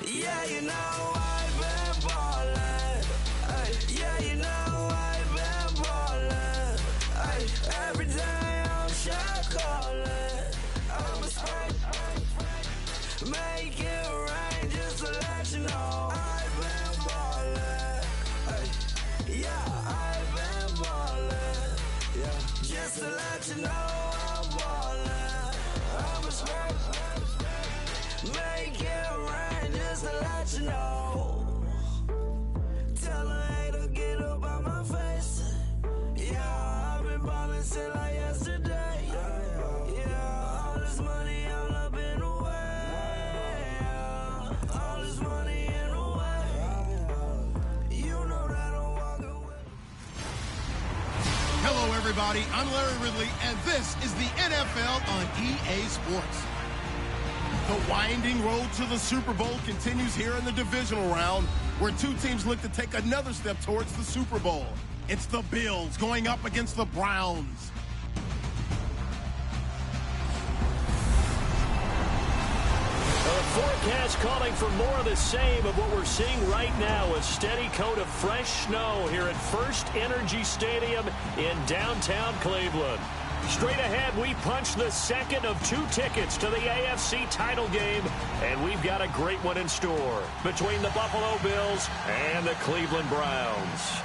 Yeah, you know I've been ballin'. Yeah, you know I've been ballin'. Every day I'm shot callin'. I'm a spray. Make it rain just to let you know I've been ballin'. Yeah, I've been ballin'. Yeah, just to let you know I'm ballin'. I'm a spray. Make it rain just to let you know. Tell a hater get up out my face. Yeah, I've been ballin' since like yesterday. Yeah, all this money all up in the way. All this money in the way. You know that I'm walking with. Hello, everybody. I'm Larry Ridley, and this is the NFL on EA Sports. The winding road to the Super Bowl continues here in the divisional round, where two teams look to take another step towards the Super Bowl. It's the Bills going up against the Browns. The forecast calling for more of the same of what we're seeing right now, a steady coat of fresh snow here at First Energy Stadium in downtown Cleveland. Straight ahead, we punch the second of two tickets to the AFC title game, and we've got a great one in store between the Buffalo Bills and the Cleveland Browns.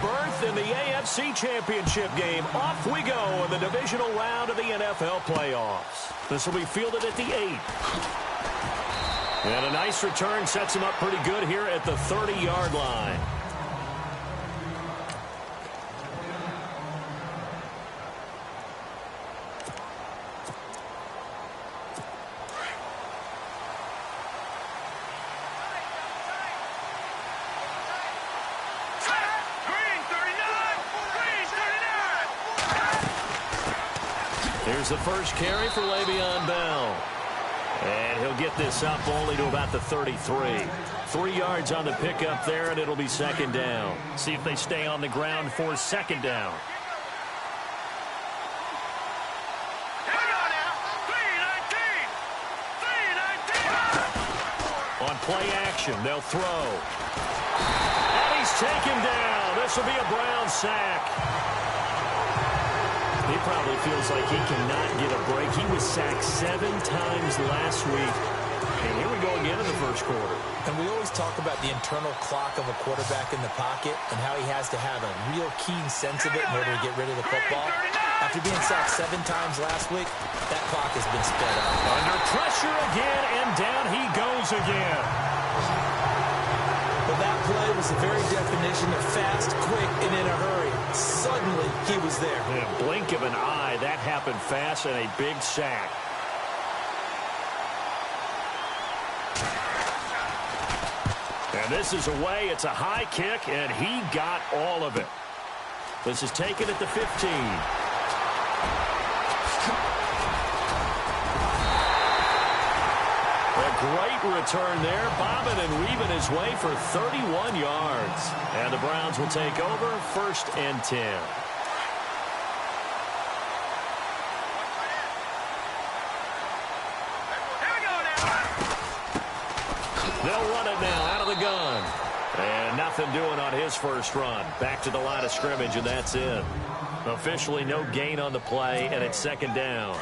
berth in the AFC Championship game. Off we go in the divisional round of the NFL playoffs. This will be fielded at the 8. And a nice return sets him up pretty good here at the 30-yard line. Here's the first carry for Le'Veon Bell. And he'll get this up only to about the 33. 3 yards on the pickup there, and it'll be second down. See if they stay on the ground for second down. Here we go now. 3-19. On play action, they'll throw. And he's taken down. This will be a Brown sack. He probably feels like he cannot get a break. He was sacked 7 times last week. And here we go again in the first quarter. And we always talk about the internal clock of a quarterback in the pocket and how he has to have a real keen sense of it in order to get rid of the football. After being sacked 7 times last week, that clock has been sped up. Under pressure again, and down he goes again. But that play was the very definition of fast, quick, and in a hurry. Suddenly, he was there. In a blink of an eye, that happened fast and a big sack. And this is away. It's a high kick, and he got all of it. This is taken at the 15. Great return there, bobbing and weaving his way for 31 yards. And the Browns will take over, 1st and 10. They'll run it now out of the gun. And nothing doing on his first run. Back to the line of scrimmage, and that's it. Officially no gain on the play, and it's second down.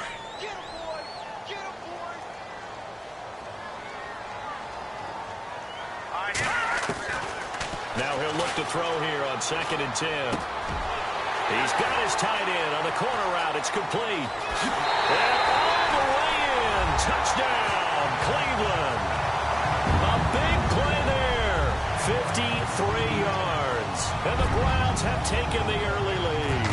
Now he'll look to throw here on 2nd and 10. He's got his tight end on the corner route. It's complete. And all the way in. Touchdown, Cleveland. A big play there. 53 yards. And the Browns have taken the early lead.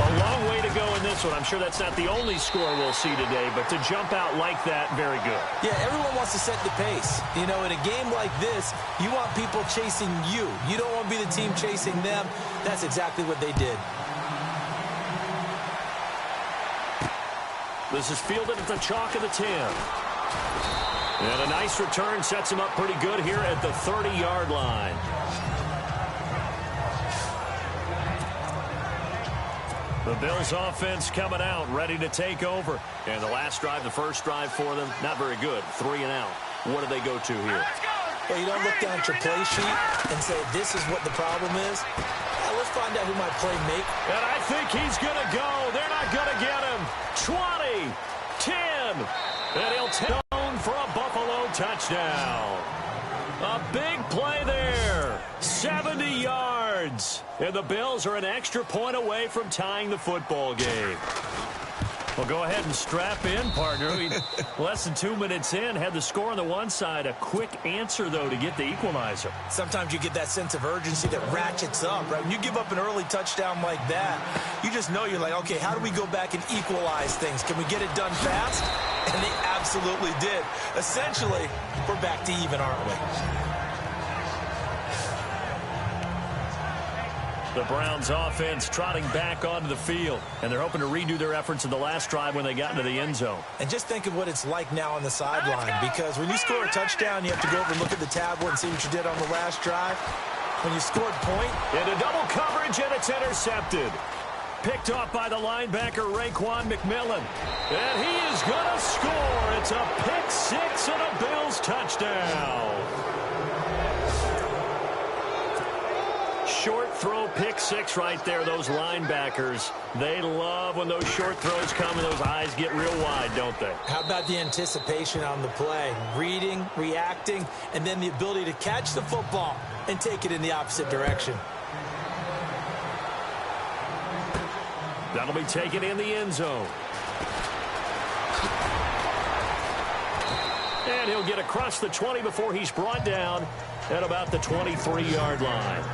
A long way to go in this one. I'm sure that's not the only score we'll see today, but to jump out like that, very good. Yeah, everyone wants to set the pace. You know, in a game like this, you want people chasing you. You don't want to be the team chasing them. That's exactly what they did. This is fielded at the chalk of the 10. And a nice return sets him up pretty good here at the 30-yard line. The Bills offense coming out, ready to take over. And the last drive, the first drive for them, not very good. 3 and out. What do they go to here? Well, you don't look down at your play sheet and say, this is what the problem is. Let's find out who my play make. And I think he's going to go. They're not going to get him. 20, 10, and he'll take on for a Buffalo touchdown. A big play there. 70 yards. And the Bills are an extra point away from tying the football game. Well, go ahead and strap in, partner. Less than 2 minutes in, had the score on the one side. A quick answer, though, to get the equalizer. Sometimes you get that sense of urgency that ratchets up, right? When you give up an early touchdown like that, you just know you're like, okay, how do we go back and equalize things? Can we get it done fast? And they absolutely did. Essentially, we're back to even, aren't we? The Browns offense trotting back onto the field, and they're hoping to redo their efforts in the last drive when they got into the end zone. And just think of what it's like now on the sideline, because when you score a touchdown, you have to go over and look at the tablet and see what you did on the last drive. When you scored point. Into double coverage, and it's intercepted. Picked off by the linebacker, Raekwon McMillan. And he is going to score. It's a pick six and a Bills touchdown. Short throw pick six right there. Those linebackers, they love when those short throws come and those eyes get real wide, don't they? How about the anticipation on the play? Reading, reacting, and then the ability to catch the football and take it in the opposite direction. That'll be taken in the end zone. And he'll get across the 20 before he's brought down at about the 23-yard line.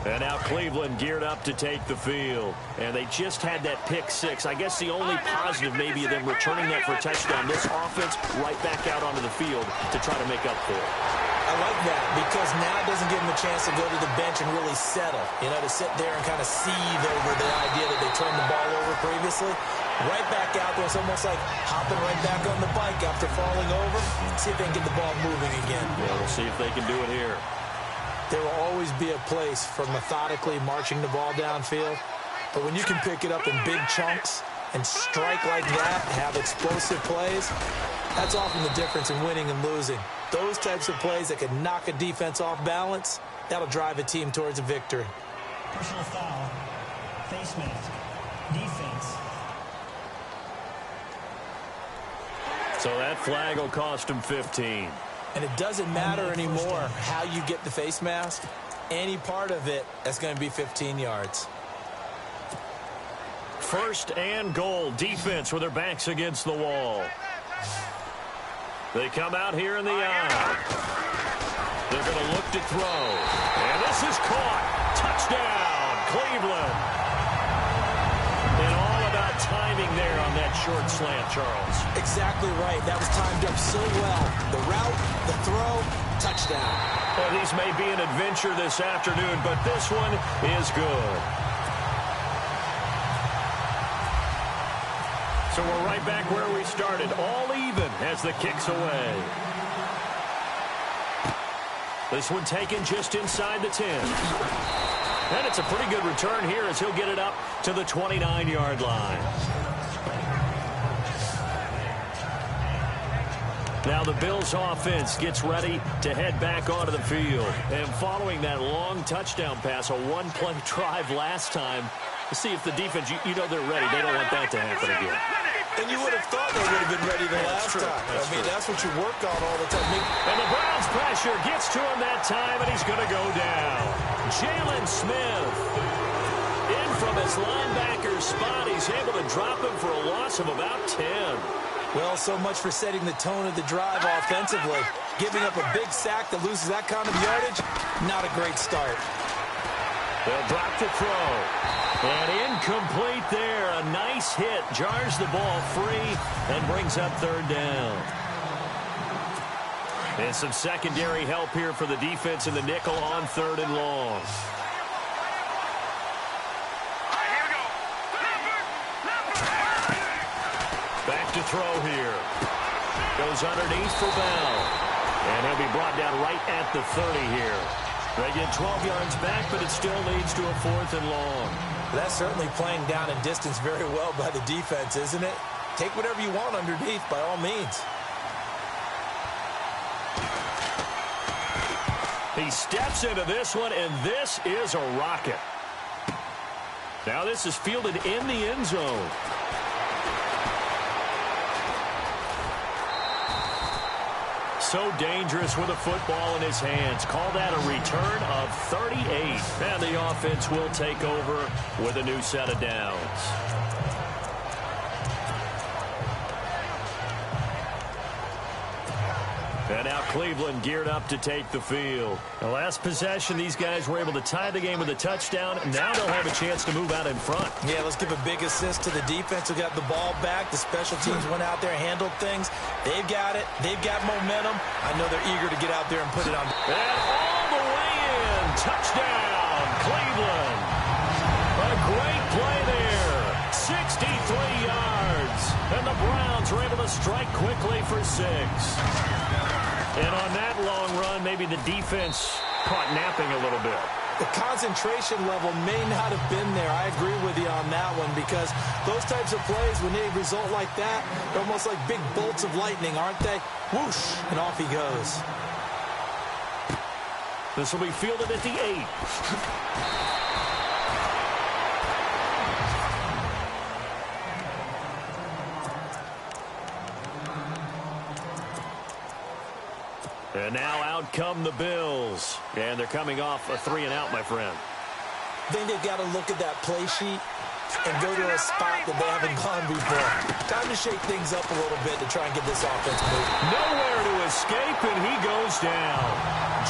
And now Cleveland geared up to take the field. And they just had that pick six. I guess the only positive maybe of them returning that for a touchdown. This offense right back out onto the field to try to make up for it. I like that because now it doesn't give them a chance to go to the bench and really settle. You know, to sit there and kind of seethe over the idea that they turned the ball over previously. Right back out there. It's almost like hopping right back on the bike after falling over. See if they can get the ball moving again. Yeah, we'll see if they can do it here. There will always be a place for methodically marching the ball downfield. But when you can pick it up in big chunks and strike like that, have explosive plays, that's often the difference in winning and losing. Those types of plays that can knock a defense off balance, that'll drive a team towards a victory. Personal foul, face mask, defense. So that flag will cost him 15. And it doesn't matter anymore how you get the face mask. Any part of it, that's going to be 15 yards. First and goal. Defense with their backs against the wall. They come out here in the aisle. They're going to look to throw. And this is caught. Touchdown, Cleveland. And all about timing there on that short slant, Charles. Exactly right. That was timed up so well. The route, the throw, touchdown. Well, these may be an adventure this afternoon, but this one is good. So we're right back where we started, all even as the kick's away. This one taken just inside the 10. And it's a pretty good return here as he'll get it up to the 29-yard line. Now the Bills offense gets ready to head back onto the field. And following that long touchdown pass, a one-play drive last time, to see if the defense, you know they're ready. They don't want that to happen again. And you would have thought they would have been ready the last time. That's what you work on all the time. And the Browns pressure gets to him that time, and he's going to go down. Jalen Smith in from his linebacker's spot. He's able to drop him for a loss of about 10. Well, so much for setting the tone of the drive offensively. Giving up a big sack that loses that kind of yardage, not a great start. They'll drop the throw. And incomplete there. A nice hit. Jars the ball free and brings up third down. And some secondary help here for the defense in the nickel on third and long. Back to throw here. Goes underneath for Bell. And he'll be brought down right at the 30 here. They get 12 yards back, but it still leads to a fourth and long. That's certainly playing down in distance very well by the defense, isn't it? Take whatever you want underneath, by all means. He steps into this one, and this is a rocket. Now this is fielded in the end zone. So dangerous with a football in his hands. Call that a return of 38. And the offense will take over with a new set of downs. And now Cleveland geared up to take the field. The last possession, these guys were able to tie the game with a touchdown. Now they'll have a chance to move out in front. Yeah, let's give a big assist to the defense who got the ball back. The special teams went out there and handled things. They've got it. They've got momentum. I know they're eager to get out there and put it on. And all the way in. Touchdown, Cleveland. A great play there. 63 yards. And the Browns were able to strike quickly for 6. And on that long run, maybe the defense caught napping a little bit. The concentration level may not have been there. I agree with you on that one because those types of plays, when they result like that, they're almost like big bolts of lightning, aren't they? Whoosh, and off he goes. This will be fielded at the 8. And now out come the Bills. And they're coming off a 3-and-out, my friend. I think they've got to look at that play sheet and go to a spot that they haven't gone before. Time to shake things up a little bit to try and get this offense moving. Nowhere to escape, and he goes down.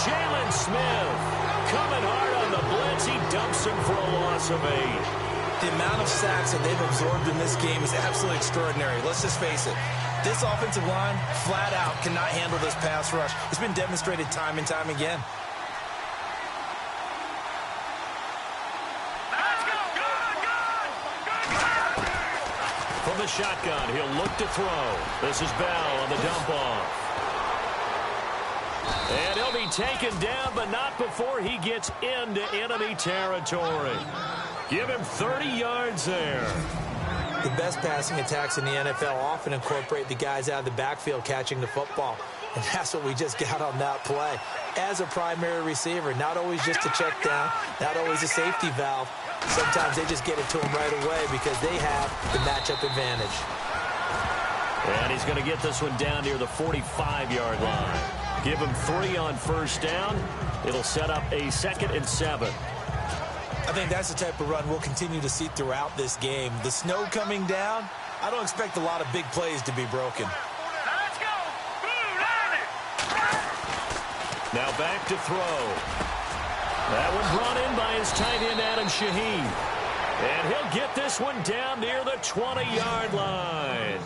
Jalen Smith coming hard on the blitz. He dumps him for a loss of 8. The amount of sacks that they've absorbed in this game is absolutely extraordinary. Let's just face it. This offensive line, flat out, cannot handle this pass rush. It's been demonstrated time and time again. From the shotgun, he'll look to throw. This is Bell on the dump off. And he'll be taken down, but not before he gets into enemy territory. Give him 30 yards there. The best passing attacks in the NFL often incorporate the guys out of the backfield catching the football. And that's what we just got on that play. As a primary receiver, not always just a check down, not always a safety valve. Sometimes they just get it to him right away because they have the matchup advantage. And he's going to get this one down near the 45-yard line. Give him 3 on first down. It'll set up a 2nd and 7. I think that's the type of run we'll continue to see throughout this game. The snow coming down, I don't expect a lot of big plays to be broken. Let's go. Now back to throw. That one brought in by his tight end, Adam Shaheen. And he'll get this one down near the 20-yard line.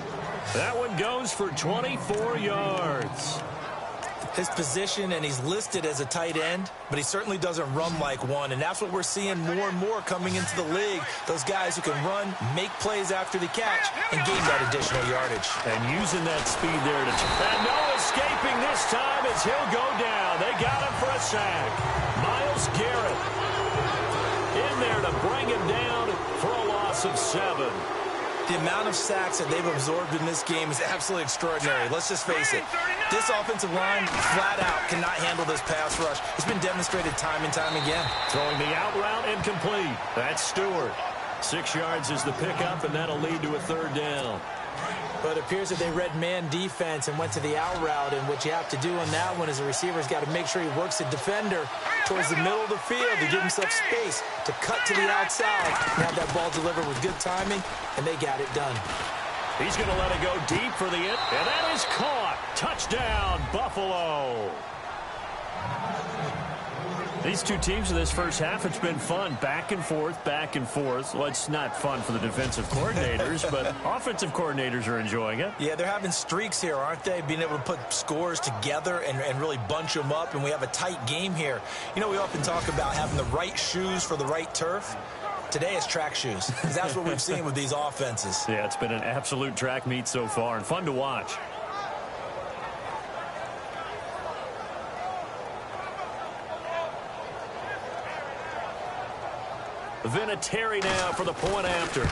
That one goes for 24 yards. His position, and he's listed as a tight end, but he certainly doesn't run like one, and that's what we're seeing more and more coming into the league. Those guys who can run, make plays after the catch, and gain that additional yardage. And using that speed there to... And no escaping this time as he'll go down. They got him for a sack. Myles Garrett in there to bring him down for a loss of 7. The amount of sacks that they've absorbed in this game is absolutely extraordinary. Let's just face it. This offensive line, flat out, cannot handle this pass rush. It's been demonstrated time and time again. Throwing the out route incomplete. That's Stewart. 6 yards is the pickup, and that'll lead to a 3rd down. But it appears that they read man defense and went to the out route, and what you have to do on that one is the receiver's got to make sure he works the defender towards the middle of the field to give himself space to cut to the outside and have that ball delivered with good timing, and they got it done. He's going to let it go deep for the end, and that is caught. Touchdown, Buffalo. These two teams in this first half, it's been fun. Back and forth, back and forth. Well, it's not fun for the defensive coordinators, but offensive coordinators are enjoying it. Yeah, they're having streaks here, aren't they? Being able to put scores together and really bunch them up, and we have a tight game here. You know, we often talk about having the right shoes for the right turf. Today it's track shoes, because that's what we've seen with these offenses. Yeah, it's been an absolute track meet so far, and fun to watch. Vinatieri now for the point after.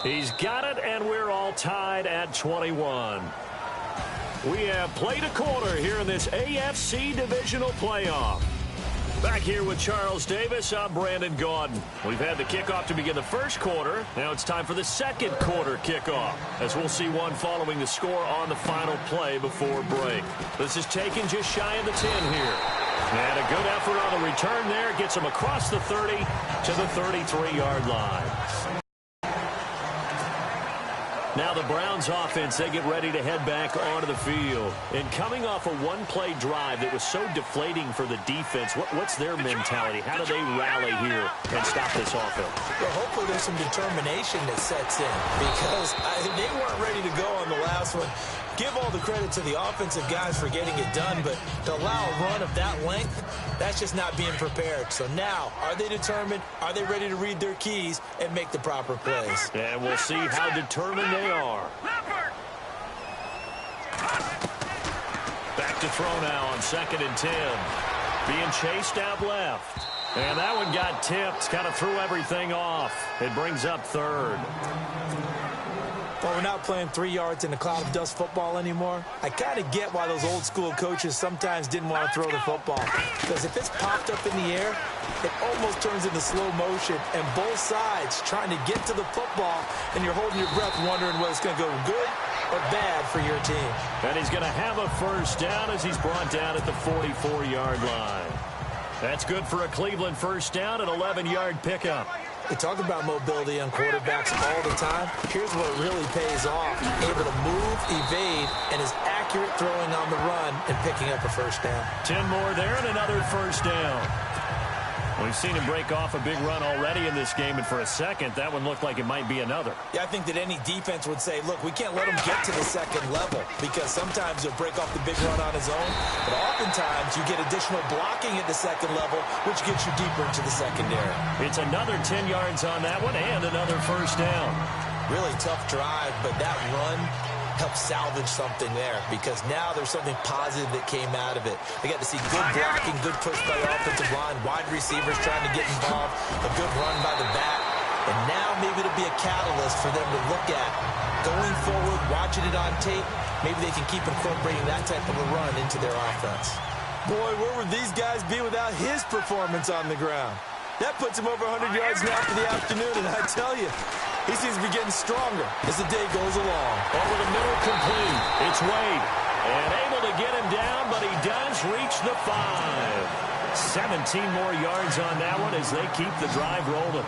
He's got it, and we're all tied at 21. We have played a quarter here in this AFC divisional playoff. Back here with Charles Davis, I'm Brandon Gaudin. We've had the kickoff to begin the first quarter. Now it's time for the second quarter kickoff, as we'll see one following the score on the final play before break. This is taken just shy of the 10 here. And a good effort on the return there. Gets him across the 30 to the 33-yard line. Now the Browns offense, they get ready to head back onto the field. And coming off a one-play drive that was so deflating for the defense, what's their mentality? How do they rally here and stop this offense? Well, hopefully there's some determination that sets in, because they weren't ready to go on the last one. Give all the credit to the offensive guys for getting it done, but to allow a run of that length, that's just not being prepared. So now, are they determined? Are they ready to read their keys and make the proper plays? And we'll see how determined they are. Back to throw now on 2nd and 10. Being chased out left. And that one got tipped, kind of threw everything off. It brings up 3rd. Well, we're not playing 3 yards in a cloud of dust football anymore. I kind of get why those old school coaches sometimes didn't want to throw the football. Because if it's popped up in the air, it almost turns into slow motion. And both sides trying to get to the football, and you're holding your breath wondering whether it's going to go good or bad for your team. And he's going to have a first down as he's brought down at the 44-yard line. That's good for a Cleveland first down, an 11-yard pickup. We talk about mobility on quarterbacks all the time. Here's what really pays off. Able to move, evade, and is accurate throwing on the run and picking up a first down. 10 more there and another first down. We've seen him break off a big run already in this game, and for a second, that one looked like it might be another. Yeah, I think that any defense would say, look, we can't let him get to the second level because sometimes he'll break off the big run on his own, but oftentimes you get additional blocking at the second level, which gets you deeper into the secondary. It's another 10 yards on that one and another first down. Really tough drive, but that run help salvage something there because now there's something positive that came out of it. They got to see good blocking, good push by the offensive line, wide receivers trying to get involved, a good run by the back, and now maybe it'll be a catalyst for them to look at going forward, watching it on tape. Maybe they can keep incorporating that type of a run into their offense. Boy, where would these guys be without his performance on the ground? That puts him over 100 yards now for the afternoon, and I tell you, he seems to be getting stronger as the day goes along. Over the middle, complete. It's Wade. And able to get him down, but he does reach the 5. 17 more yards on that one as they keep the drive rolling.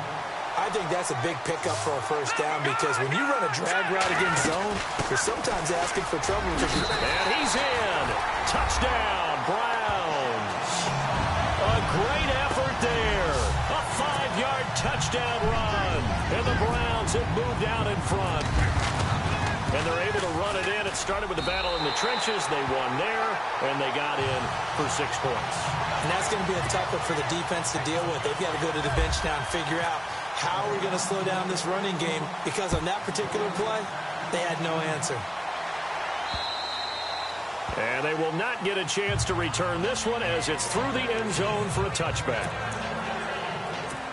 I think that's a big pickup for a first down because when you run a drag route against zone, you're sometimes asking for trouble. And he's in. Touchdown, Browns. A great effort there. A 5-yard touchdown run. And the Browns have moved out in front. And they're able to run it in. It started with the battle in the trenches. They won there, and they got in for 6 points. And that's going to be a tough one for the defense to deal with. They've got to go to the bench now and figure out how we're going to slow down this running game because on that particular play, they had no answer. And they will not get a chance to return this one as it's through the end zone for a touchback.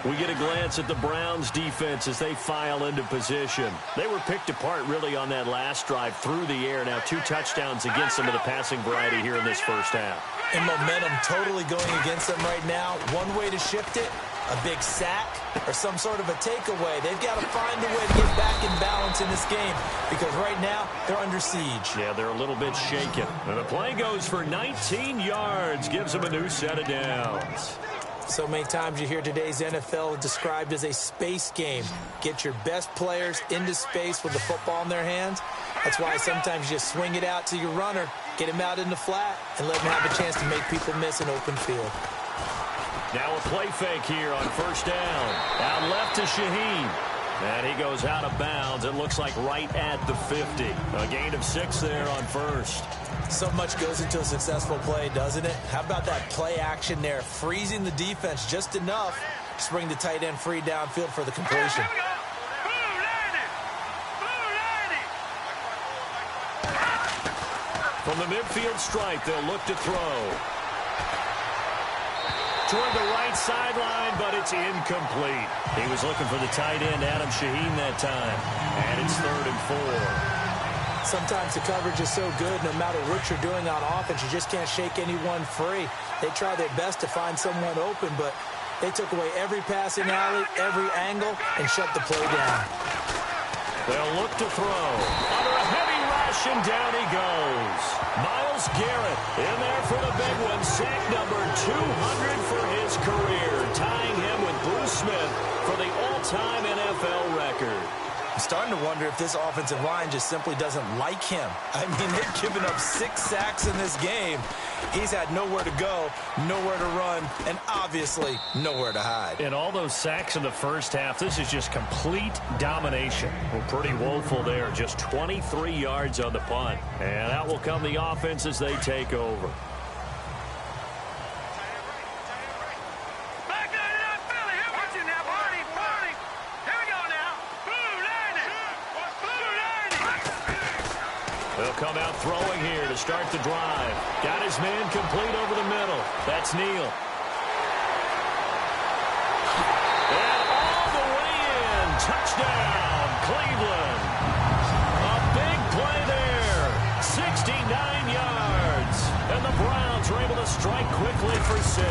We get a glance at the Browns defense as they file into position. They were picked apart really on that last drive through the air. Now 2 touchdowns against some of the passing variety here in this first half. And momentum totally going against them right now. One way to shift it, a big sack or some sort of a takeaway. They've got to find a way to get back in balance in this game because right now they're under siege. Yeah, they're a little bit shaken. And the play goes for 19 yards, gives them a new set of downs. So many times you hear today's NFL described as a space game. Get your best players into space with the football in their hands. That's why sometimes you just swing it out to your runner, get him out in the flat, and let him have a chance to make people miss an open field. Now a play fake here on first down. Out left to Shaheen. And he goes out of bounds. It looks like right at the 50. A gain of 6 there on first. So much goes into a successful play, doesn't it? How about that play action there? Freezing the defense just enough to bring the tight end free downfield for the completion. From the midfield stripe, they'll look to throw. Toward the right sideline, but it's incomplete. He was looking for the tight end, Adam Shaheen, that time. And it's 3rd and 4. Sometimes the coverage is so good, no matter what you're doing on offense, you just can't shake anyone free. They try their best to find someone open, but they took away every passing alley, every angle, and shut the play down. They'll look to throw. Under a heavy rush, and down he goes. Myles Garrett in there for the big one. Sack number 200 for his career, tying him with Bruce Smith for the all-time NFL record. I'm starting to wonder if this offensive line just simply doesn't like him. I mean, they've given up 6 sacks in this game. He's had nowhere to go, nowhere to run, and obviously nowhere to hide. And all those sacks in the first half, this is just complete domination. Well, pretty woeful there. Just 23 yards on the punt. And out will come the offense as they take over. They'll come out throwing here to start the drive. Got his man complete over the middle. That's Neal. And all the way in. Touchdown, Cleveland. A big play there. 69 yards. And the Browns are able to strike quickly for 6.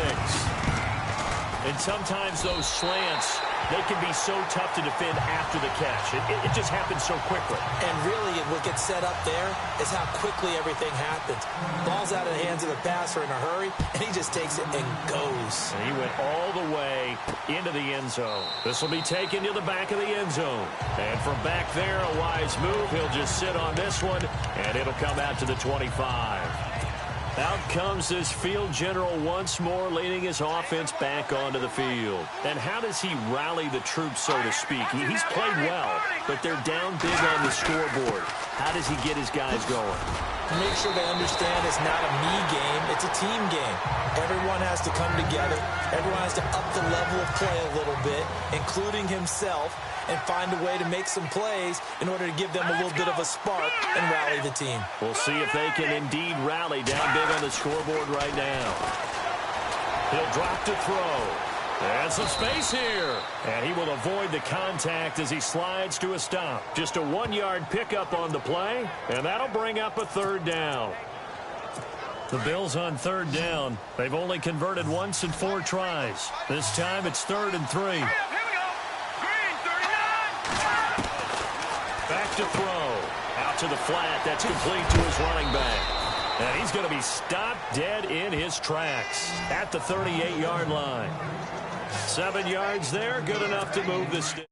And sometimes those slants they can be so tough to defend after the catch. It just happens so quickly. And really, what gets set up there is how quickly everything happens. Ball's out of the hands of the passer in a hurry, and he just takes it and goes. And he went all the way into the end zone. This will be taken to the back of the end zone. And from back there, a wise move. He'll just sit on this one, and it'll come out to the 25. Out comes this field general once more, leading his offense back onto the field. And how does he rally the troops, so to speak? He's played well, but they're down big on the scoreboard. How does he get his guys going? Make sure they understand it's not a me game, it's a team game. Everyone has to come together. Everyone has to up the level of play a little bit, including himself, and find a way to make some plays in order to give them a little bit of a spark and rally the team. We'll see if they can indeed rally down big on the scoreboard right now. He'll drop to throw. And some space here. And he will avoid the contact as he slides to a stop. Just a 1-yard pickup on the play, and that'll bring up a third down. The Bills on third down. They've only converted once in 4 tries. This time it's 3rd and 3. Back to throw. Out to the flat. That's complete to his running back. And he's going to be stopped dead in his tracks at the 38-yard line. 7 yards there. Good enough to move the sticks.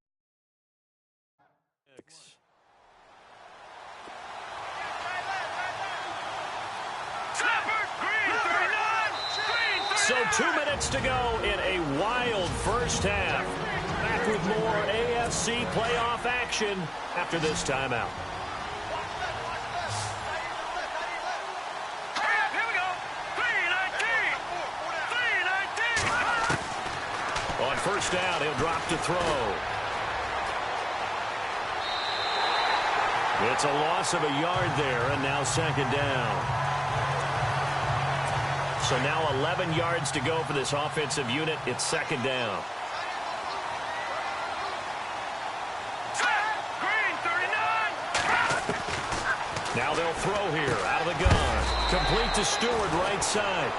So 2 minutes to go in a wild first half. Back with more AFC playoff action after this timeout. On first down, he'll drop to throw. It's a loss of a yard there, and now 2nd down. So now 11 yards to go for this offensive unit. It's 2nd down. Now they'll throw here out of the gun. Complete to Stewart, right side.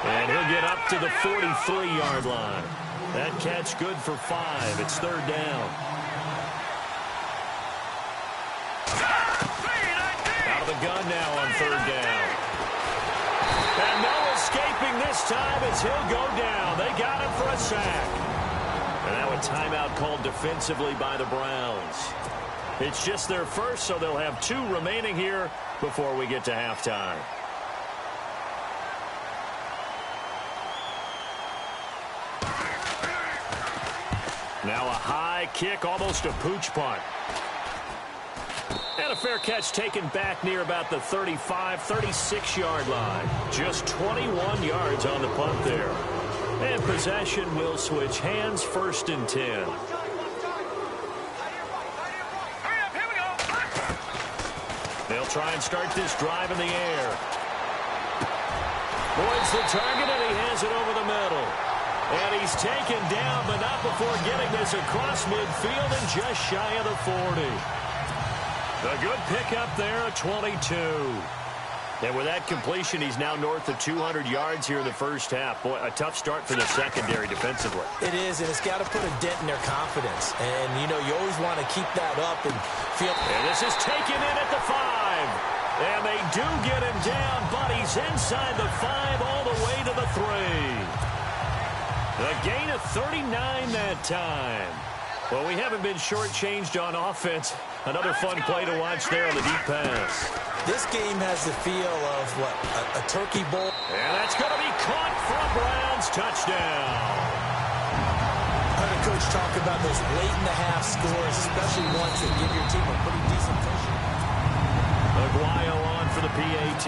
And he'll get up to the 43-yard line. That catch good for 5. It's 3rd down. Out of the gun now on 3rd down. And no escaping this time as he'll go down. They got him for a sack. And now a timeout called defensively by the Browns. It's just their first, so they'll have 2 remaining here before we get to halftime. Now a high kick, almost a pooch punt. And a fair catch taken back near about the 35, 36-yard line. Just 21 yards on the punt there. And possession will switch hands, 1st and 10. They'll try and start this drive in the air. Boyd's the target, and he has it over the middle. And he's taken down, but not before getting this across midfield and just shy of the 40. A good pickup there at 22. And with that completion, he's now north of 200 yards here in the first half. Boy, a tough start for the secondary defensively. It is, and it's got to put a dent in their confidence. And, you know, you always want to keep that up and feel... And this is taken in at the 5. And they do get him down, but he's inside the 5 all the way to the 3. A gain of 39 that time. Well, we haven't been shortchanged on offense. Another fun play to watch there on the deep pass. This game has the feel of, what, a turkey bowl. And that's going to be caught for a Browns touchdown. I heard a coach talk about those late-in-the-half scores, especially ones that give your team a pretty decent push. Aguayo on for the PAT.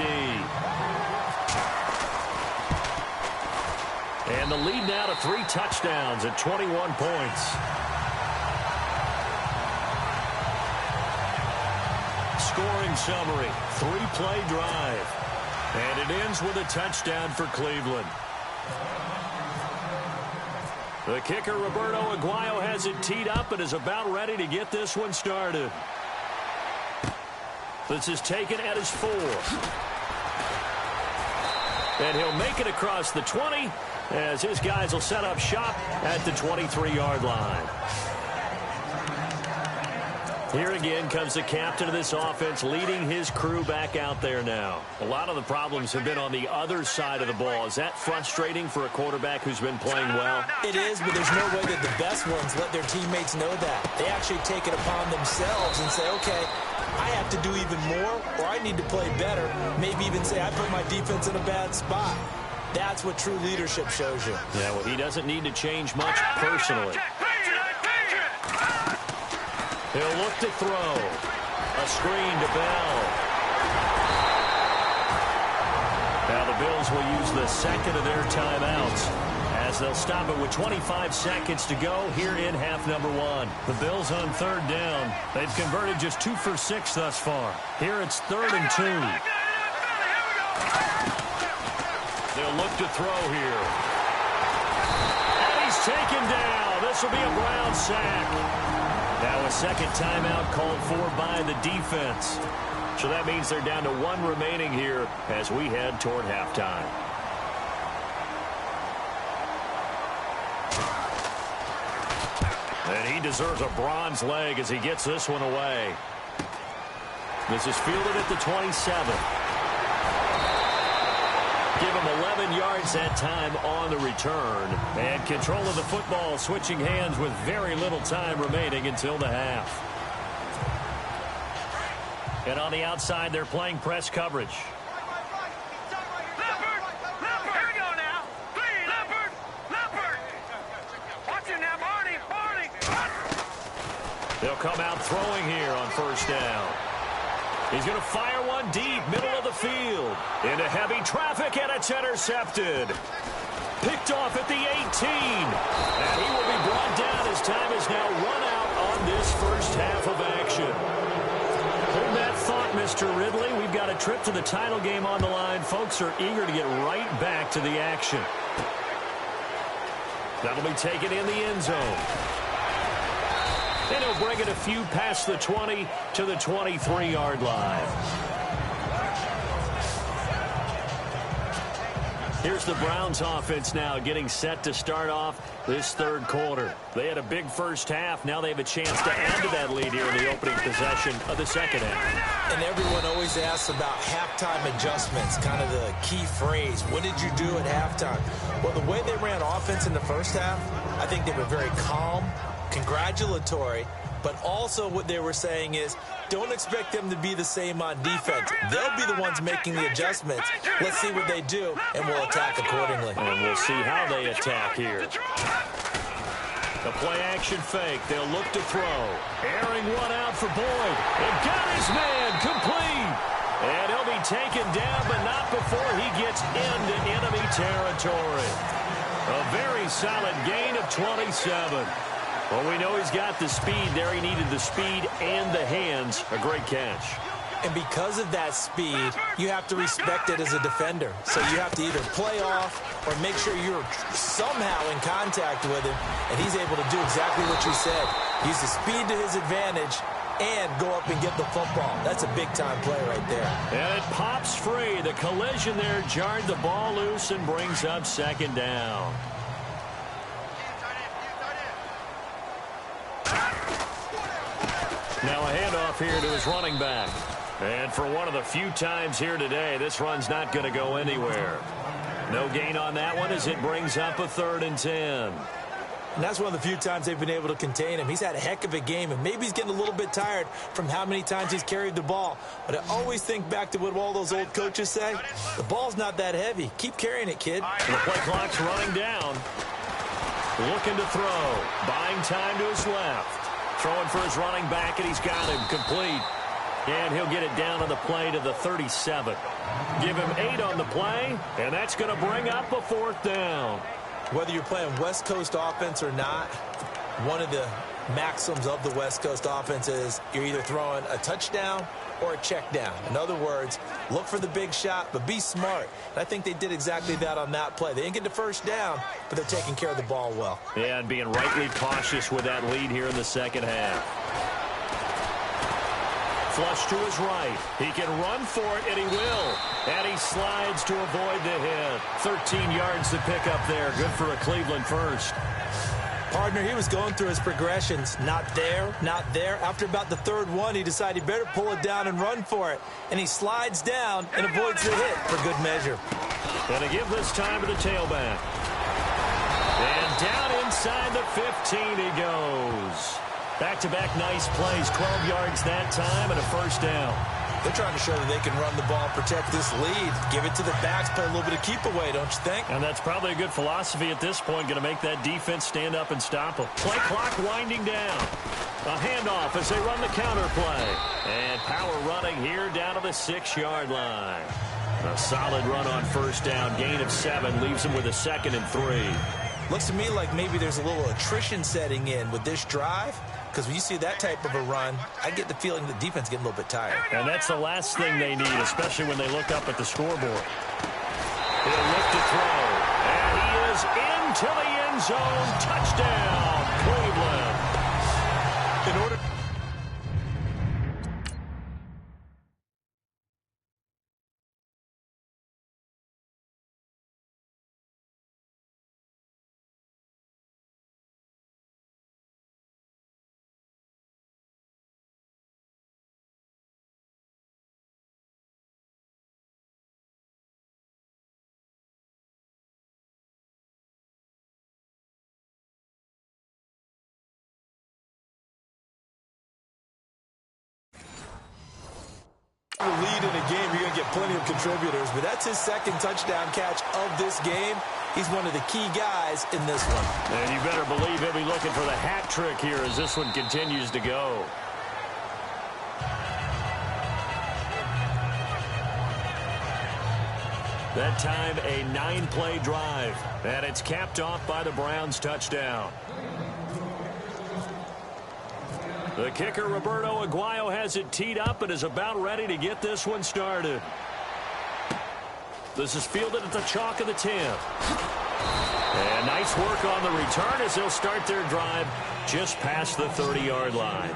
And the lead now to 3 touchdowns at 21 points. Scoring summary, 3-play drive. And it ends with a touchdown for Cleveland. The kicker, Roberto Aguayo, has it teed up and is about ready to get this one started. This is taken at his 4. And he'll make it across the 20 as his guys will set up shop at the 23-yard line. Here again comes the captain of this offense, leading his crew back out there now. A lot of the problems have been on the other side of the ball. Is that frustrating for a quarterback who's been playing well? It is, but there's no way that the best ones let their teammates know that. They actually take it upon themselves and say, okay, I have to do even more, or I need to play better. Maybe even say I put my defense in a bad spot. That's what true leadership shows you. Yeah, well, he doesn't need to change much personally. He'll look to throw. A screen to Bell. Now the Bills will use the second of their timeouts as they'll stop it with 25 seconds to go here in half number one. The Bills on third down. They've converted just 2 for 6 thus far. Here it's 3rd and 2. They'll look to throw here. And he's taken down. This will be a Brown sack. Now a second timeout called for by the defense. So that means they're down to 1 remaining here as we head toward halftime. And he deserves a bronze leg as he gets this one away. This is fielded at the 27. Give him 11 yards that time on the return. And control of the football switching hands with very little time remaining until the half. And on the outside, they're playing press coverage. Leopard! Here we go now. Please, Leopard! Watch him now, Barney! They'll come out throwing here on first down. He's going to fire one deep, middle of the field. Into heavy traffic, and it's intercepted. Picked off at the 18. And he will be brought down as time is now run out on this first half of action. Hold that thought, Mr. Ridley. We've got a trip to the title game on the line. Folks are eager to get right back to the action. That'll be taken in the end zone. And he'll bring it a few past the 20 to the 23-yard line. Here's the Browns offense now getting set to start off this third quarter. They had a big first half. Now they have a chance to add to that lead here in the opening possession of the second half. And everyone always asks about halftime adjustments, kind of the key phrase. What did you do at halftime? Well, the way they ran offense in the first half, I think they were very calm, congratulatory, but also what they were saying is don't expect them to be the same on defense. They'll be the ones making the adjustments. Let's see what they do, and we'll attack accordingly. And we'll see how they attack here. The play-action fake. They'll look to throw. Airing one out for Boyd. And got his man complete. And he'll be taken down, but not before he gets into enemy territory. A very solid gain of 27. Well, we know he's got the speed there. He needed the speed and the hands. A great catch. And because of that speed, you have to respect it as a defender. So you have to either play off or make sure you're somehow in contact with him. And he's able to do exactly what you said. Use the speed to his advantage and go up and get the football. That's a big-time play right there. And it pops free. The collision there jarred the ball loose and brings up second down. Now a handoff here to his running back. And for one of the few times here today, this run's not going to go anywhere. No gain on that one as it brings up a 3rd and 10. And that's one of the few times they've been able to contain him. He's had a heck of a game, and maybe he's getting a little bit tired from how many times he's carried the ball. But I always think back to what all those old coaches say. The ball's not that heavy. Keep carrying it, kid. The play clock's running down. Looking to throw. Buying time to his left. Throwing for his running back, and he's got him complete. And he'll get it down on the play to the 37. Give him 8 on the play, and that's going to bring up a 4th down. Whether you're playing West Coast offense or not, one of the maxims of the West Coast offense is you're either throwing a touchdown or a check down. In other words, look for the big shot, but be smart. And I think they did exactly that on that play. They didn't get the first down, but they're taking care of the ball well. Yeah, and being rightly cautious with that lead here in the second half. Flush to his right. He can run for it, and he will. And he slides to avoid the hit. 13 yards to pick up there. Good for a Cleveland first. Partner, he was going through his progressions. Not there, not there. After about the third one, he decided he better pull it down and run for it. And he slides down and avoids the hit for good measure. Going to give this time to the tailback. And down inside the 15 he goes. Back-to-back nice plays, 12 yards that time and a first down. They're trying to show that they can run the ball, protect this lead, give it to the backs, play a little bit of keep away, don't you think? And that's probably a good philosophy at this point, going to make that defense stand up and stop them. Play clock winding down. A handoff as they run the counter play. And power running here down to the 6-yard line. A solid run on first down, gain of 7, leaves them with a 2nd and 3. Looks to me like maybe there's a little attrition setting in with this drive. Because when you see that type of a run, I get the feeling the defense getting a little bit tired. And that's the last thing they need, especially when they look up at the scoreboard. He'll look to throw. And he is into the end zone. Touchdown, Cleveland. In order... Lead in a game, you're going to get plenty of contributors, but that's his 2nd touchdown catch of this game. He's one of the key guys in this one. And you better believe he'll be looking for the hat trick here as this one continues to go. That time a 9-play drive, and it's capped off by the Browns touchdown. The kicker, Roberto Aguayo, has it teed up and is about ready to get this one started. This is fielded at the chalk of the 10. And nice work on the return as they'll start their drive just past the 30-yard line.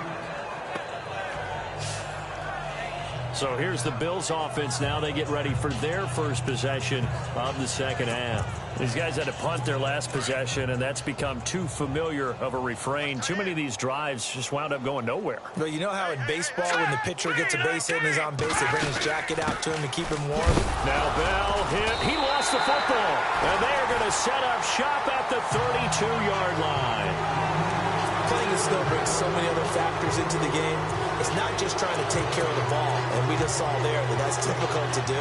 So here's the Bills offense now. They get ready for their first possession of the second half. These guys had to punt their last possession, and that's become too familiar of a refrain. Too many of these drives just wound up going nowhere. Well, you know how in baseball when the pitcher gets a base hit and he's on base, they bring his jacket out to him to keep him warm? Now Bell hit. He lost the football. And they are going to set up shop at the 32-yard line. Playing the snow brings so many other factors into the game. It's not just trying to take care of the ball, and we just saw there that that's difficult to do,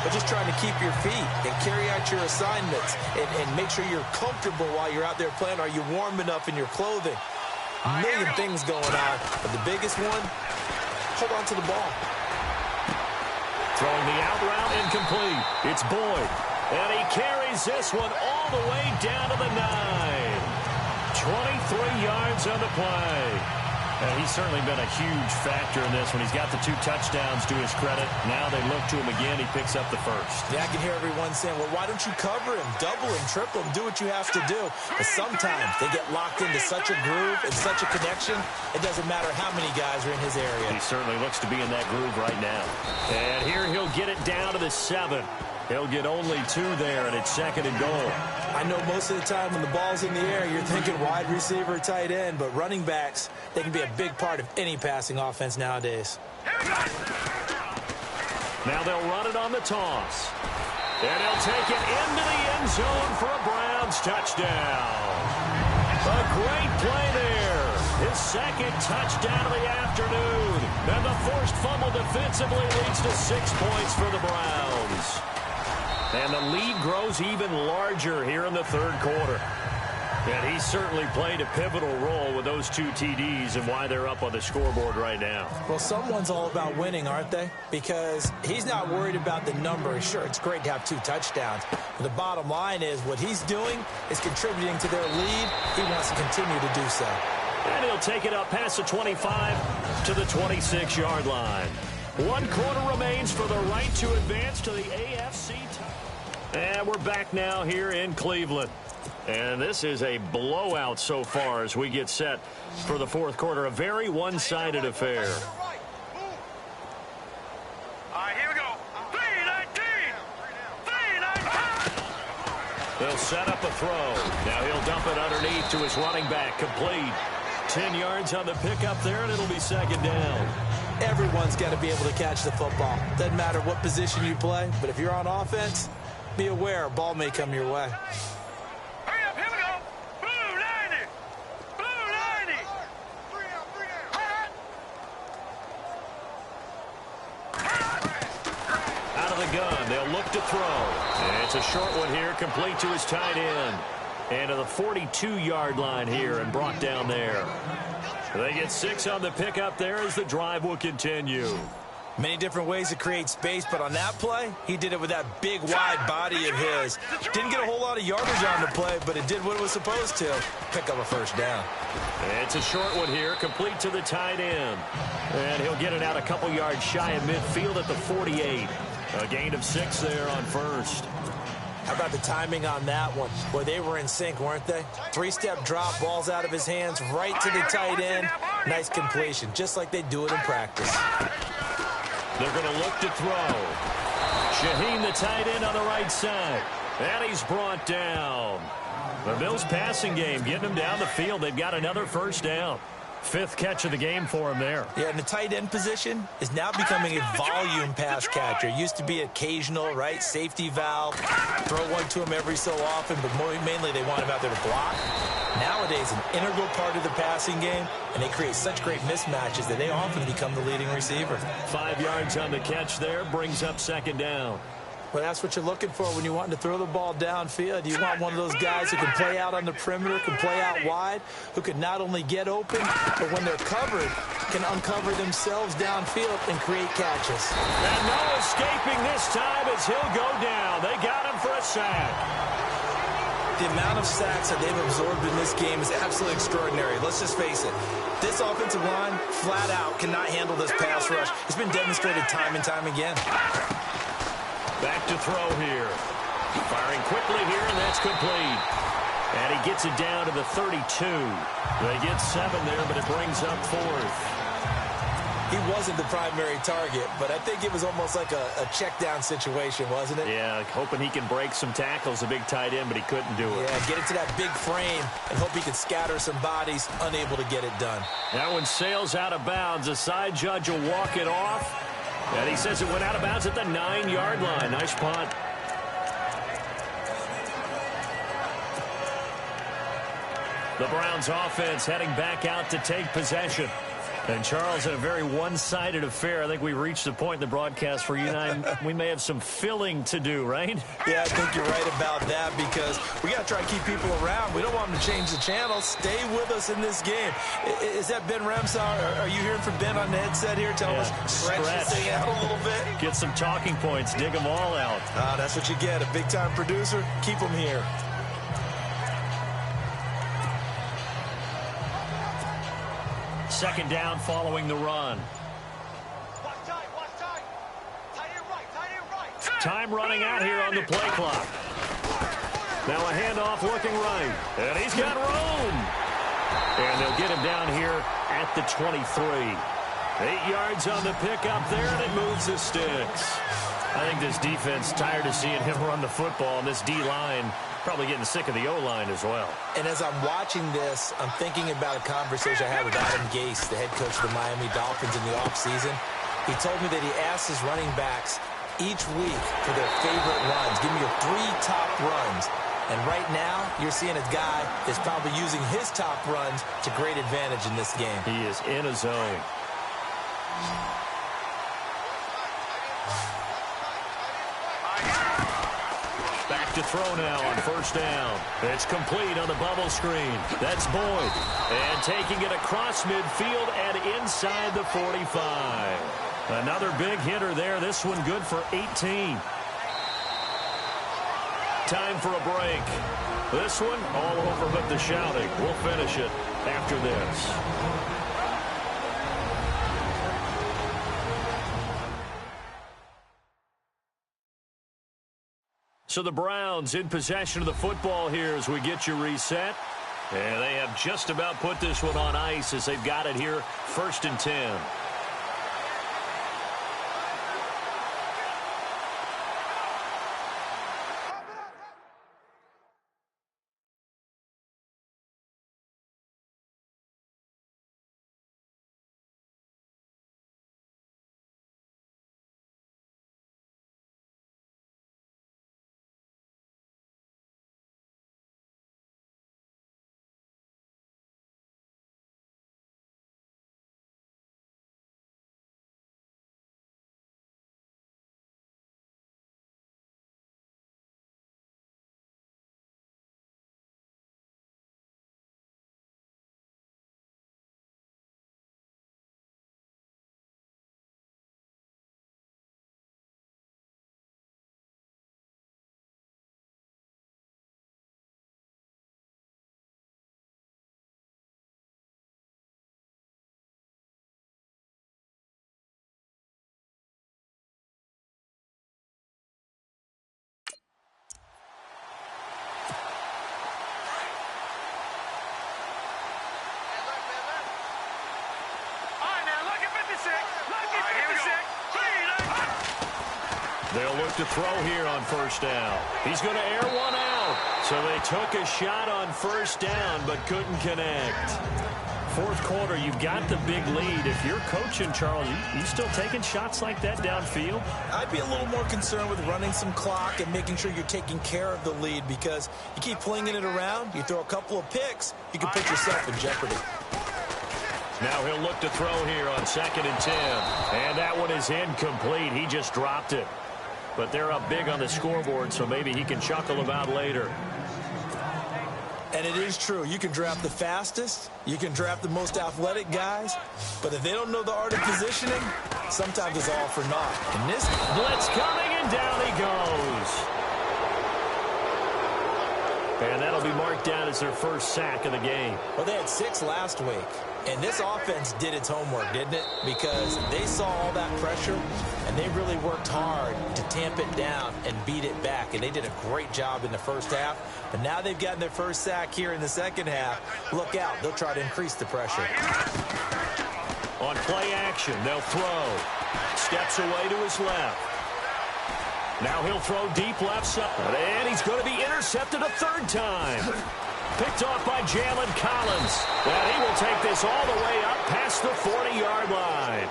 but just trying to keep your feet and carry out your assignments and make sure you're comfortable while you're out there playing. Are you warm enough in your clothing? A million things going on, but the biggest one, hold on to the ball. Throwing the out route incomplete. It's Boyd, and he carries this one all the way down to the 9. 23 yards on the play. And he's certainly been a huge factor in this one. He's got the 2 touchdowns to his credit. Now they look to him again. He picks up the first. Yeah, I can hear everyone saying, well, why don't you cover him, double him, triple him, do what you have to do. But sometimes they get locked into such a groove and such a connection, it doesn't matter how many guys are in his area. He certainly looks to be in that groove right now. And here he'll get it down to the 7. He'll get only 2 there, and it's 2nd and goal. I know most of the time when the ball's in the air, you're thinking wide receiver, tight end, but running backs, they can be a big part of any passing offense nowadays. Now they'll run it on the toss. And he'll take it into the end zone for a Browns touchdown. A great play there. His 2nd touchdown of the afternoon. And the forced fumble defensively leads to 6 points for the Browns. And the lead grows even larger here in the 3rd quarter. And he certainly played a pivotal role with those 2 TDs and why they're up on the scoreboard right now. Well, someone's all about winning, aren't they? Because he's not worried about the number. Sure, it's great to have 2 touchdowns. But the bottom line is what he's doing is contributing to their lead. He wants to continue to do so. And he'll take it up past the 25 to the 26-yard line. 1 quarter remains for the right to advance to the AFC title. And we're back now here in Cleveland. And this is a blowout so far as we get set for the 4th quarter. A very one-sided affair. They'll set up a throw. Now he'll dump it underneath to his running back. Complete. 10 yards on the pickup there, and it'll be second down. Everyone's got to be able to catch the football. Doesn't matter what position you play, but if you're on offense, be aware a ball may come your way. Hurry up, here we go. Blue 90. Blue 90. Out of the gun, they'll look to throw. And it's a short one here, complete to his tight end. And to the 42-yard line here and brought down there. They get 6 on the pickup there as the drive will continue. Many different ways to create space, but on that play, he did it with that big, wide body of his. Didn't get a whole lot of yardage on the play, but it did what it was supposed to. Pick up a first down. It's a short one here, complete to the tight end. And he'll get it out a couple yards shy of midfield at the 48. A gain of 6 there on first. How about the timing on that one? Boy, they were in sync, weren't they? 3-step drop, balls out of his hands, right to the tight end. Nice completion, just like they do it in practice. They're going to look to throw. Shaheen, the tight end, on the right side. And he's brought down. The Bills' passing game getting him down the field. They've got another first down. 5th catch of the game for him there. Yeah, and the tight end position is now becoming a volume pass catcher. Used to be occasional, right? Safety valve. Throw one to him every so often, but mainly they want him out there to block. Nowadays, an integral part of the passing game, and they create such great mismatches that they often become the leading receiver. 5 yards on the catch there, brings up second down. Well, that's what you're looking for when you're wanting to throw the ball downfield. You want one of those guys who can play out on the perimeter, can play out wide, who can not only get open, but when they're covered, can uncover themselves downfield and create catches. And no escaping this time as he'll go down. They got him for a sack. The amount of sacks that they've absorbed in this game is absolutely extraordinary. Let's just face it. This offensive line, flat out, cannot handle this pass rush. It's been demonstrated time and time again. Back to throw here. Firing quickly here, and that's complete. And he gets it down to the 32. They get 7 there, but it brings up 4th. He wasn't the primary target, but I think it was almost like a check down situation, wasn't it? Yeah, hoping he can break some tackles, a big tight end, but he couldn't do it. Yeah, get it to that big frame and hope he can scatter some bodies, unable to get it done. That one sails out of bounds. The side judge will walk it off. And he says it went out of bounds at the 9-yard line. Nice punt. The Browns offense heading back out to take possession. And Charles, in a very one-sided affair, I think we reached the point in the broadcast for you and I, we may have some filling to do, right? Yeah, I think you're right about that because we got to try and keep people around. We don't want them to change the channel. Stay with us in this game. Is that Ben Ramsar? Are you hearing from Ben on the headset here? Tell us, stretch this thing out a little bit. Get some talking points. Dig them all out. That's what you get. A big-time producer. Keep them here. Second down following the run. Time running out here on the play clock. Now a handoff looking right. And he's got room. And they'll get him down here at the 23. 8 yards on the pickup there, and it moves the sticks. I think this defense tired of seeing him run the football, and this D-line probably getting sick of the O-line as well. And as I'm watching this, I'm thinking about a conversation I had with Adam Gase, the head coach of the Miami Dolphins in the offseason. He told me that he asked his running backs each week for their favorite runs. Give me your 3 top runs. And right now, you're seeing a guy that's probably using his top runs to great advantage in this game. He is in a zone. Back to throw now on first down. It's complete on the bubble screen. That's Boyd. And taking it across midfield and inside the 45. Another big hitter there. This one good for 18. Time for a break. This one all over but the shouting. We'll finish it after this. So the Browns in possession of the football here as we get you reset. And they have just about put this one on ice as they've got it here, 1st and 10. They'll look to throw here on first down. He's going to air one out. So they took a shot on first down but couldn't connect. Fourth quarter, you've got the big lead. If you're coaching, Charles, you still taking shots like that downfield? I'd be a little more concerned with running some clock and making sure you're taking care of the lead, because you keep flinging it around, you throw a couple of picks, you can put yourself in jeopardy. Now he'll look to throw here on 2nd and 10. And that one is incomplete. He just dropped it. But they're up big on the scoreboard, so maybe he can chuckle about later. And it is true. You can draft the fastest. You can draft the most athletic guys. But if they don't know the art of positioning, sometimes it's all for naught. And this blitz coming, and down he goes. And that'll be marked down as their first sack of the game. Well, they had 6 last week. And this offense did its homework, didn't it? Because they saw all that pressure, and they really worked hard to tamp it down and beat it back. And they did a great job in the first half. But now they've gotten their first sack here in the second half. Look out. They'll try to increase the pressure. On play action, they'll throw. Steps away to his left. Now he'll throw deep left side. And he's going to be intercepted a third time. Picked off by Jalen Collins. And he will take this all the way up past the 40-yard line.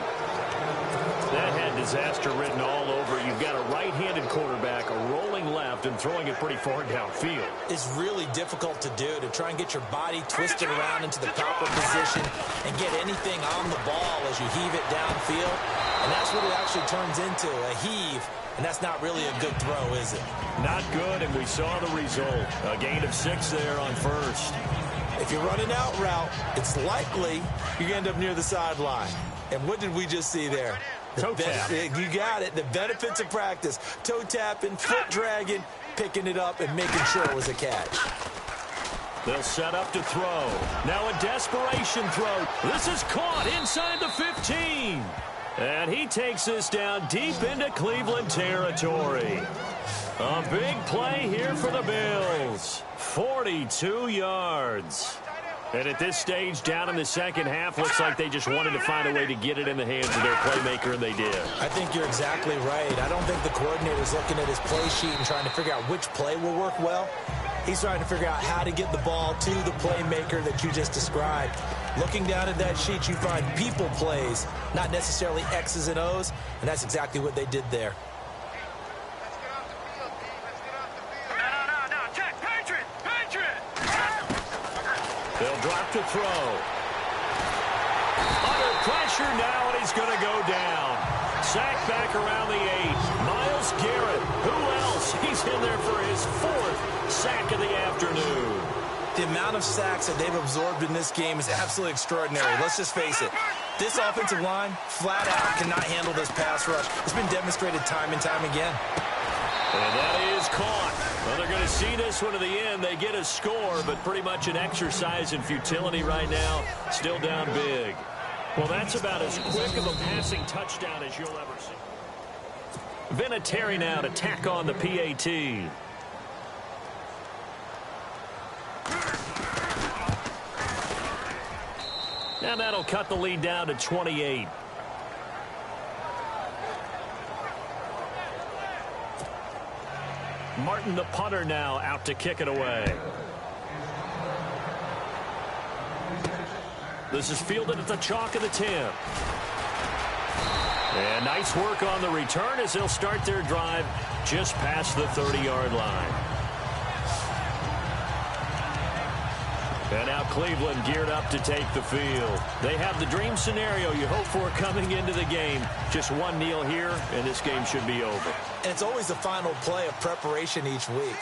That had disaster written all over. You've got a right-handed quarterback, a rolling left, and throwing it pretty far downfield. It's really difficult to do, to try and get your body twisted around into the proper position and get anything on the ball as you heave it downfield. And that's what it actually turns into, a heave. And that's not really a good throw, is it? Not good, and we saw the result. A gain of 6 there on first. If you run an out route, it's likely you end up near the sideline. And what did we just see there? Toe tap. You got it. The benefits of practice. Toe tapping, foot dragging, picking it up, and making sure it was a catch. They'll set up to throw. Now a desperation throw. This is caught inside the 15. And he takes this down deep into Cleveland territory. A big play here for the Bills. 42 yards. And at this stage, down in the second half, looks like they just wanted to find a way to get it in the hands of their playmaker, and they did. I think you're exactly right. I don't think the coordinator's looking at his play sheet and trying to figure out which play will work well. He's trying to figure out how to get the ball to the playmaker that you just described. Looking down at that sheet, you find people plays, not necessarily X's and O's, and that's exactly what they did there. No, check, Patriot! They'll drop to throw. Under pressure now, and he's going to go down. Sacked back around the 8. Myles Garrett. Who else? He's in there for his 4th sack of the afternoon. The amount of sacks that they've absorbed in this game is absolutely extraordinary. Let's just face it. This offensive line, flat out, cannot handle this pass rush. It's been demonstrated time and time again. And that is caught. Well, they're going to see this one to the end. They get a score, but pretty much an exercise in futility right now. Still down big. Well, that's about as quick of a passing touchdown as you'll ever see. Vinatieri now to tack on the PAT. And that'll cut the lead down to 28. Martin, the punter, now out to kick it away. This is fielded at the chalk of the 10. And nice work on the return as they'll start their drive just past the 30-yard line. And now Cleveland geared up to take the field. They have the dream scenario you hope for coming into the game. Just one kneel here, and this game should be over. And it's always the final play of preparation each week.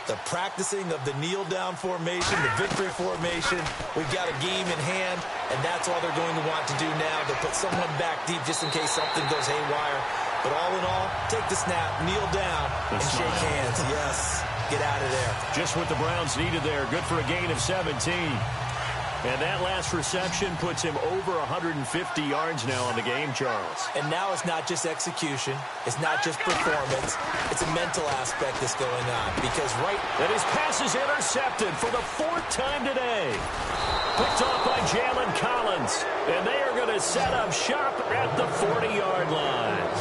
The practicing of the kneel-down formation, the victory formation. We've got a game in hand, and that's all they're going to want to do now. They'll put someone back deep just in case something goes haywire. But all in all, take the snap, kneel down, and shake hands. Yes. Get out of there. Just what the Browns needed there. Good for a gain of 17. And that last reception puts him over 150 yards now on the game, Charles. And now it's not just execution. It's not just performance. It's a mental aspect that's going on. Because and his pass is intercepted for the 4th time today. Picked off by Jalen Collins. And they are going to set up shop at the 40-yard line.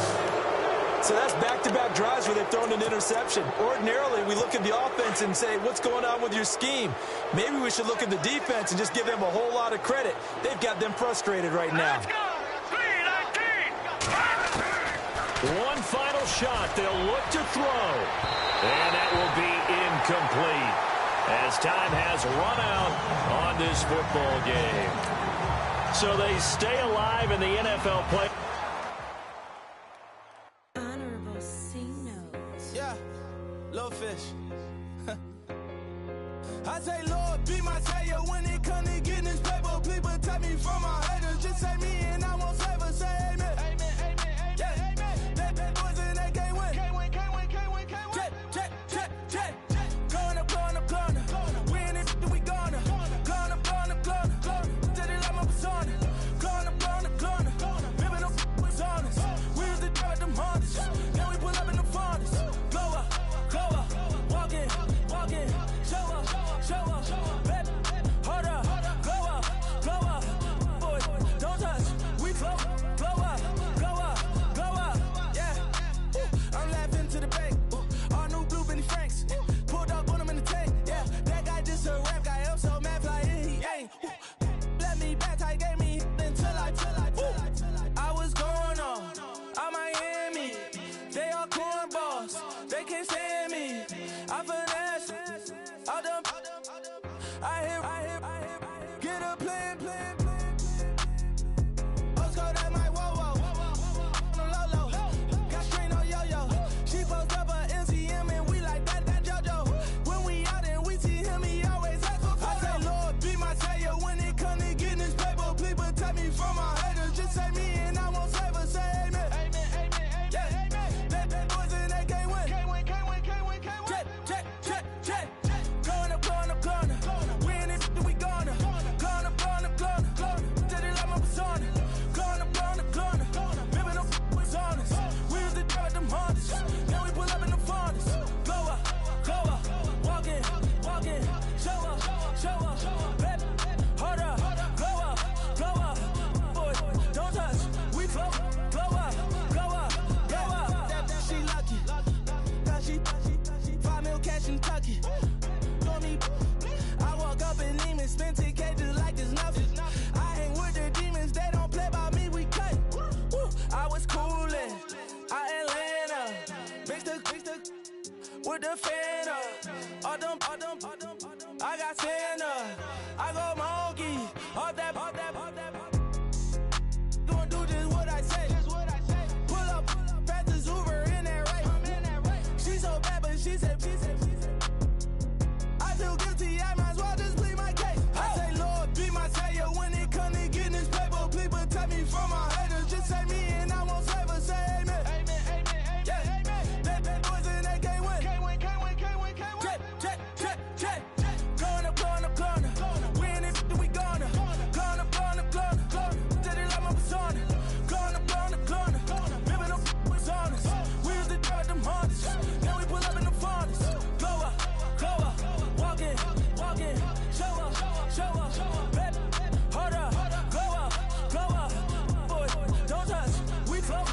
So that's back-to-back drives where they've thrown an interception. Ordinarily, we look at the offense and say, what's going on with your scheme? Maybe we should look at the defense and just give them a whole lot of credit. They've got them frustrated right now. Let's go! 3-19! One final shot. They'll look to throw. And that will be incomplete as time has run out on this football game. So they stay alive in the NFL play. Little fish. I say, Lord, be my savior when it comes to getting this paper. Please protect me from my haters. Just say me and I won't save us. Say amen. Amen, amen, amen. Yeah. Amen. That boys and they can't win. Can't win, can't win, can't win, can't win. Jet. Going up. We in it, we gonna. Going up. Did it like my persona. Going up. Ripping up was honest. We was the dirt, them hunters. Now we pull up in the furnace. Blow up. Walking, show up, baby, hold up, blow up, boys, don't touch, we blow up, yeah, I'm laughing to the bank, all new blue Benny Franks, pulled up on him in the tank, yeah, that guy just a rap guy, I'm so mad, fly in, he ain't, let me back, tight, gave me until I was going on Miami, they all cornballs, they can't stand me, I finesse, all them, I hear, get a plan. Let's go, that my whoa, low, got strain on yo-yo, she post up a MCM and we like that JoJo, when we out and we see him, he always ask for photo. I say, Lord, be my savior when it comes to getting this paper, please protect me from my haters, just say me and I won't save us, say amen. Yeah, that boys and they can't win. Jet. Going up. We in it, we gonna. Going up. Did it like my persona. Going up. Ripping up was honest. We was the dirt, them hunters. Now we pull up in the furnace. Blow up. Walking. Show up. Baby, hold up. Blow up. Boys, don't touch. We blow up. She lucky. Cause she 5 mil cash in Kentucky. I walk up in demons, spend 10K just like it's nothing. I hang with the demons, they don't play by me, we cut. I was coolin', out Atlanta, mixed with the Fanta. All them, I got Santa, I go monkey, all that. Gonna do just what I say. Pull up, fast as Uber in that race. She so bad, but she said. I feel guilty, I might as well just plead my case. I say, Lord, be my savior when it comes to getting this paper. Please protect me from my haters. Just say me and I won't save us. Say amen. Yeah, that boys and they can't win. Jet. Going up. We in it, we gonna. Going up. Did it like my persona. Going up. Ripping up was honest. We was the dirt, them hunters. Now we pull up in the furnace. Blow up. Walking, show up, baby, hold up, blow up, boys, don't touch, we blow up.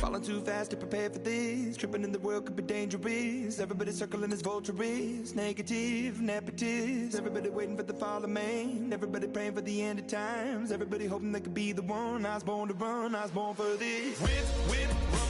Falling too fast to prepare for this. Tripping in the world could be dangerous. Everybody circling as vultures. Negative, nepotist. Everybody waiting for the fall of man. Everybody praying for the end of times. Everybody hoping they could be the one. I was born to run, I was born for this. Whip, run.